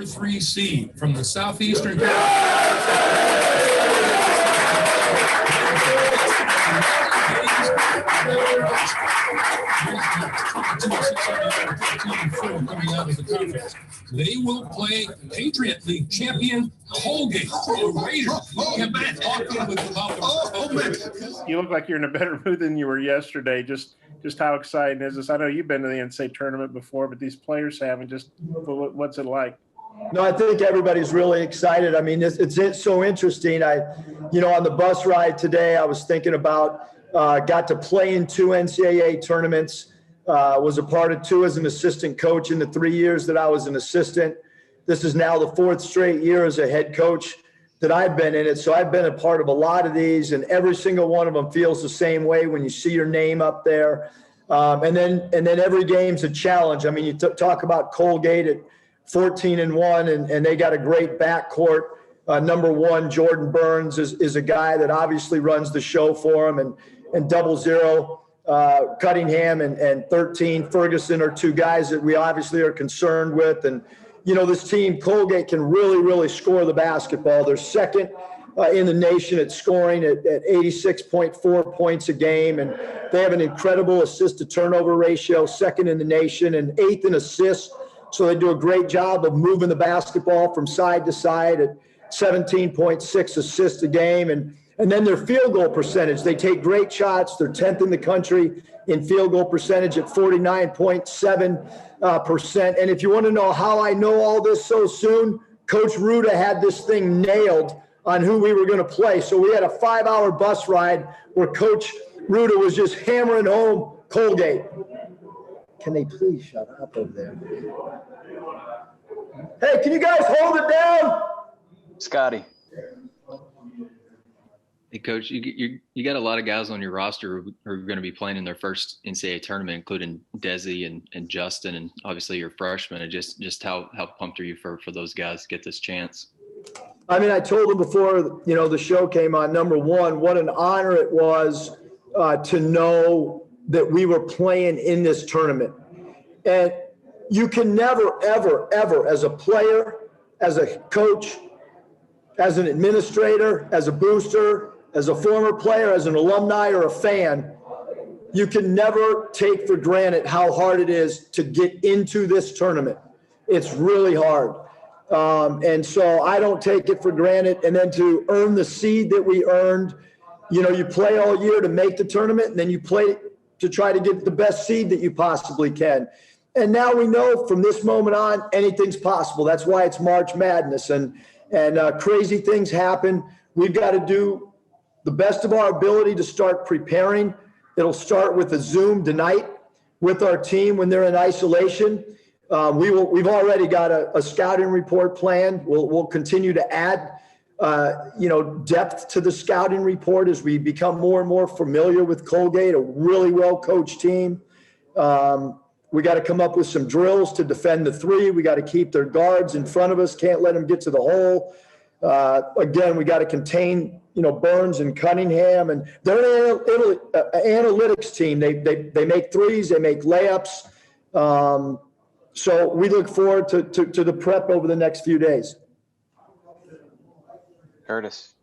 number 3 seed from the Southeastern coming out of the conference. They will play Patriot League champion Colgate, the Raiders. Get back talking with about You look like you're in a better mood than you were yesterday. Just how exciting is this? I know you've been to the NCAA tournament before, but these players haven't. Just what's it like? No, I think everybody's really excited. I mean, it's so interesting. On the bus ride today, I was thinking about got to play in 2 NCAA tournaments. Was a part of 2 as an assistant coach in the 3 years that I was an assistant. This is now the 4th straight year as a head coach that I've been in it. So I've been a part of a lot of these, and every single one of them feels the same way when you see your name up there. And then every game's a challenge. I mean, you talk about Colgate at 14-1, and they got a great backcourt. Number 1, Jordan Burns is a guy that obviously runs the show for them, and 00. Cunningham and 13 Ferguson are 2 guys that we obviously are concerned with. And, this team, Colgate, can really, really score the basketball. They're second in the nation at scoring at 86.4 points a game. And they have an incredible assist-to-turnover ratio, second in the nation, and 8th in assists. So they do a great job of moving the basketball from side to side at 17.6 assists a game. And then their field goal percentage, they take great shots. They're 10th in the country in field goal percentage at 49.7%. And if you want to know how I know all this so soon, Coach Ruda had this thing nailed on who we were going to play. So we had a 5-hour bus ride where Coach Ruda was just hammering home Colgate. Can they please shut up over there? Hey, can you guys hold it down? Scotty. Hey, Coach, you got a lot of guys on your roster who are going to be playing in their first NCAA tournament, including Desi and Justin, and obviously your freshmen. And just how pumped are you for those guys to get this chance? I mean, I told them before, the show came on, number 1, what an honor it was to know that we were playing in this tournament. And you can never, ever, ever, as a player, as a coach, as an administrator, as a booster, as a former player, as an alumni or a fan, you can never take for granted how hard it is to get into this tournament. It's really hard. And so I don't take it for granted. And then to earn the seed that we earned, you play all year to make the tournament, and then you play to try to get the best seed that you possibly can. And now we know from this moment on, anything's possible. That's why it's March Madness, and crazy things happen. We've got to do the best of our ability to start preparing. It'll start with a Zoom tonight with our team when they're in isolation. We've already got a scouting report planned. We'll continue to add, depth to the scouting report as we become more and more familiar with Colgate, a really well-coached team. We got to come up with some drills to defend the 3. We got to keep their guards in front of us. Can't let them get to the hole. Again, we got to contain, Burns and Cunningham, and they're an analytics team. They make threes, they make layups. So we look forward to the prep over the next few days. Curtis.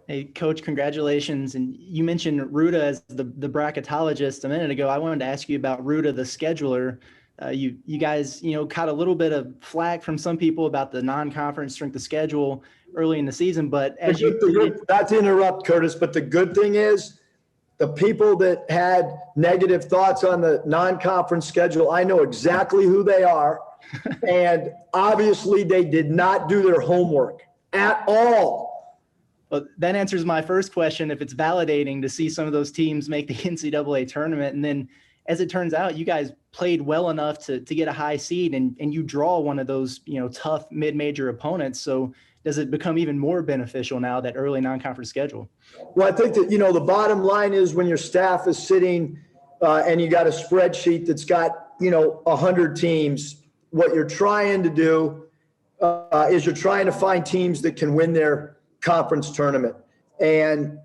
Hey, Coach, congratulations. And you mentioned Ruda as the bracketologist a minute ago. I wanted to ask you about Ruda, the scheduler. You guys, caught a little bit of flack from some people about the non-conference strength of schedule early in the season, but as not to interrupt, Curtis, but the good thing is the people that had negative thoughts on the non-conference schedule, I know exactly who they are. And obviously they did not do their homework at all. Well, that answers my first question. If it's validating to see some of those teams make the NCAA tournament, and then as it turns out, you guys played well enough to get a high seed, and you draw one of those, tough mid-major opponents. So does it become even more beneficial now, that early non-conference schedule? Well, I think that, the bottom line is when your staff is sitting and you got a spreadsheet that's got, 100 teams, what you're trying to do is you're trying to find teams that can win their conference tournament. And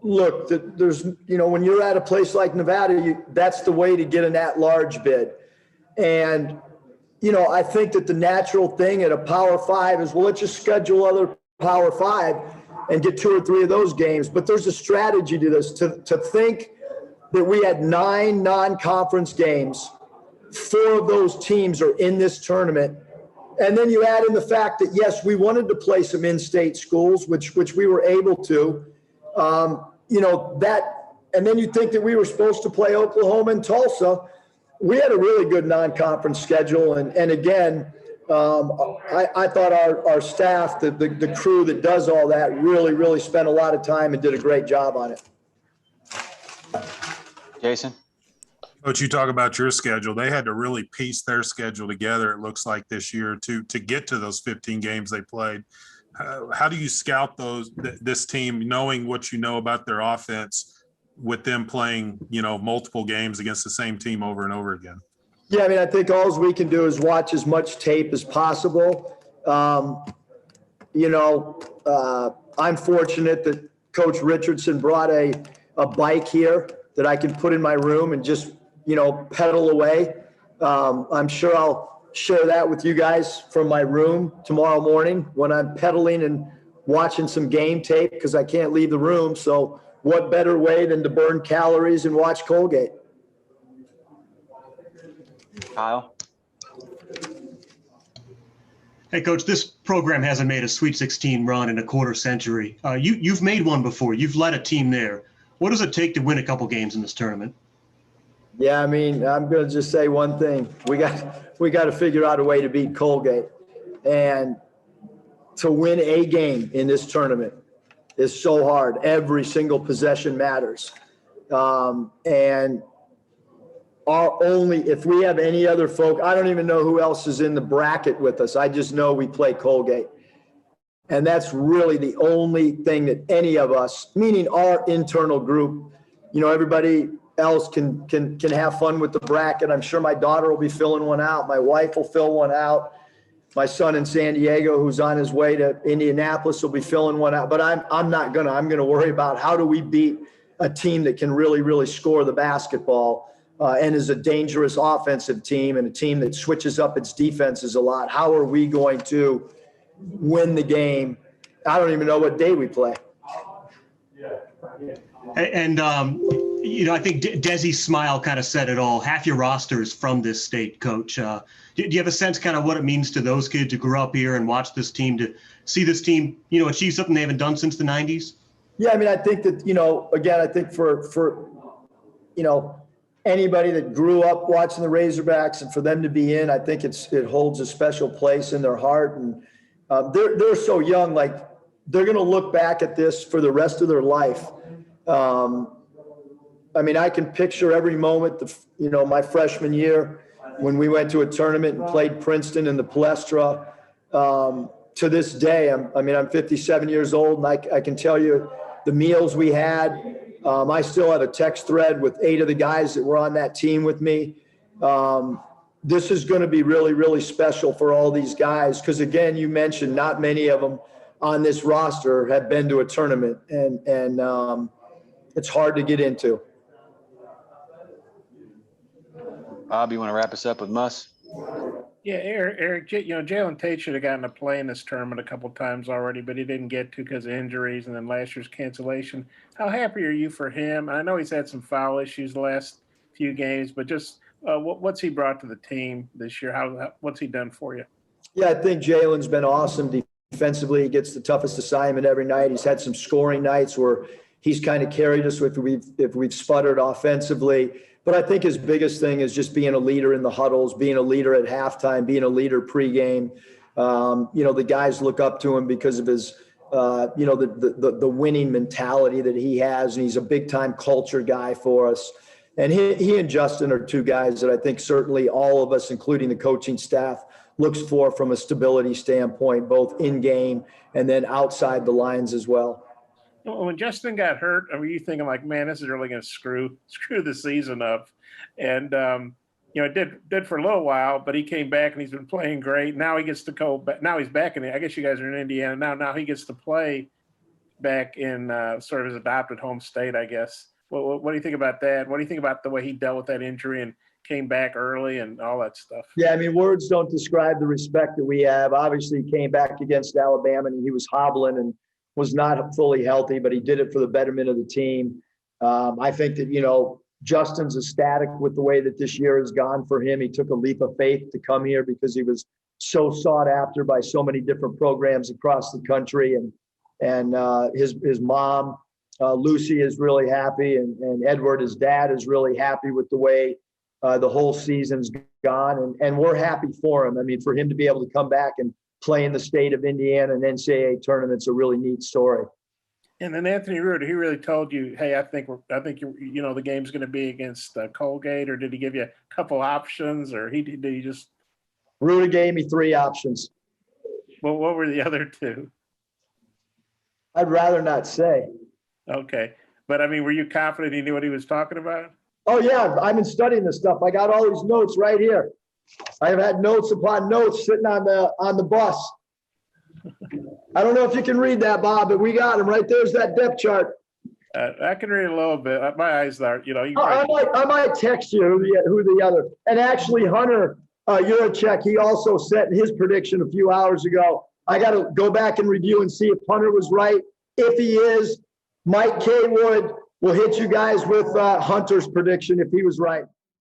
look, there's, when you're at a place like Nevada, that's the way to get an at-large bid. And I think that the natural thing at a Power 5 is, well, let's just schedule other Power 5 and get 2 or 3 of those games. But there's a strategy to this, to think that we had 9 non-conference games, 4 of those teams are in this tournament. And then you add in the fact that, yes, we wanted to play some in-state schools, which we were able to. And then you think that we were supposed to play Oklahoma and Tulsa. We had a really good non-conference schedule. And again, I thought our staff, the crew that does all that, really spent a lot of time and did a great job on it. Jason? Coach, you talk about your schedule. They had to really piece their schedule together, it looks like, this year to get to those 15 games they played. How do you scout this team, knowing what you know about their offense, with them playing, multiple games against the same team over and over again? Yeah, I think all we can do is watch as much tape as possible. I'm fortunate that Coach Richardson brought a bike here that I can put in my room and just, pedal away. I'm sure I'll share that with you guys from my room tomorrow morning when I'm pedaling and watching some game tape, because I can't leave the room. So what better way than to burn calories and watch Colgate? Kyle? Hey, Coach, this program hasn't made a Sweet 16 run in a quarter century. You've made one before. You've led a team there. What does it take to win a couple games in this tournament? Yeah, I'm going to just say one thing. We got to figure out a way to beat Colgate. And to win a game in this tournament is so hard. Every single possession matters. And if we have any other folk, I don't even know who else is in the bracket with us. I just know we play Colgate. And that's really the only thing that any of us, meaning our internal group, everybody else can have fun with the bracket. I'm sure my daughter will be filling one out. My wife will fill one out. My son in San Diego, who's on his way to Indianapolis, will be filling one out. But I'm going to worry about how do we beat a team that can really score the basketball and is a dangerous offensive team and a team that switches up its defenses a lot. How are we going to win the game? I don't even know what day we play. And I think Desi's smile kind of said it all. Half your roster is from this state, Coach. Do you have a sense kind of what it means to those kids who grew up here and watch this team, to see this team, achieve something they haven't done since the 90s? Yeah, I think that, again, I think for anybody that grew up watching the Razorbacks and for them to be in, I think it holds a special place in their heart. And they're so young, like they're going to look back at this for the rest of their life. I can picture every moment, my freshman year when we went to a tournament and played Princeton in the Palestra. To this day, I'm 57 years old, and I can tell you the meals we had. I still have a text thread with 8 of the guys that were on that team with me. This is going to be really special for all these guys, because, again, you mentioned not many of them on this roster have been to a tournament, and it's hard to get into. Bob, you want to wrap us up with Muss? Yeah, Eric, Jalen Tate should have gotten to play in this tournament a couple times already, but he didn't get to because of injuries and then last year's cancellation. How happy are you for him? I know he's had some foul issues the last few games, but just what's he brought to the team this year? What's he done for you? Yeah, I think Jalen's been awesome defensively. He gets the toughest assignment every night. He's had some scoring nights where he's kind of carried us if we've sputtered offensively. But I think his biggest thing is just being a leader in the huddles, being a leader at halftime, being a leader pregame. The guys look up to him because of his, the winning mentality that he has, and he's a big-time culture guy for us. And he and Justin are 2 guys that I think certainly all of us, including the coaching staff, looks for from a stability standpoint, both in-game and then outside the lines as well. When Justin got hurt, were you thinking like, man, this is really going to screw the season up? And, it did for a little while, but he came back and he's been playing great. Now he gets to go back. Now he's back in it. I guess you guys are in Indiana now. Now he gets to play back in sort of his adopted home state, I guess. What do you think about that? What do you think about the way he dealt with that injury and came back early and all that stuff. Yeah, I mean, words don't describe the respect that we have. Obviously, he came back against Alabama and he was hobbling and was not fully healthy, but he did it for the betterment of the team. I think that, you know, Justin's ecstatic with the way that this year has gone for him. He took a leap of faith to come here because he was so sought after by so many different programs across the country. And his mom, Lucy, is really happy. And Edward, his dad, is really happy with the way the whole season's gone. And we're happy for him. I mean, for him to be able to come back and play in the state of Indiana and NCAA tournament's a really neat story. And then Anthony Ruder, he really told you, hey, I think you know the game's going to be against Colgate, or did he give you a couple options, or did he just? Ruder gave me 3 options. Well, what were the other 2? I'd rather not say. Okay, but I mean, were you confident he knew what he was talking about? Oh yeah, I've been studying this stuff. I got all these notes right here. I have had notes upon notes sitting on the bus. I don't know if you can read that, Bob, but we got him right. There's that depth chart. I can read a little bit. My eyes are, you know. I might text you who the other. And actually, Hunter Yurachek, he also set his prediction a few hours ago. I got to go back and review and see if Hunter was right. If he is, Mike Kaywood will hit you guys with Hunter's prediction if he was right.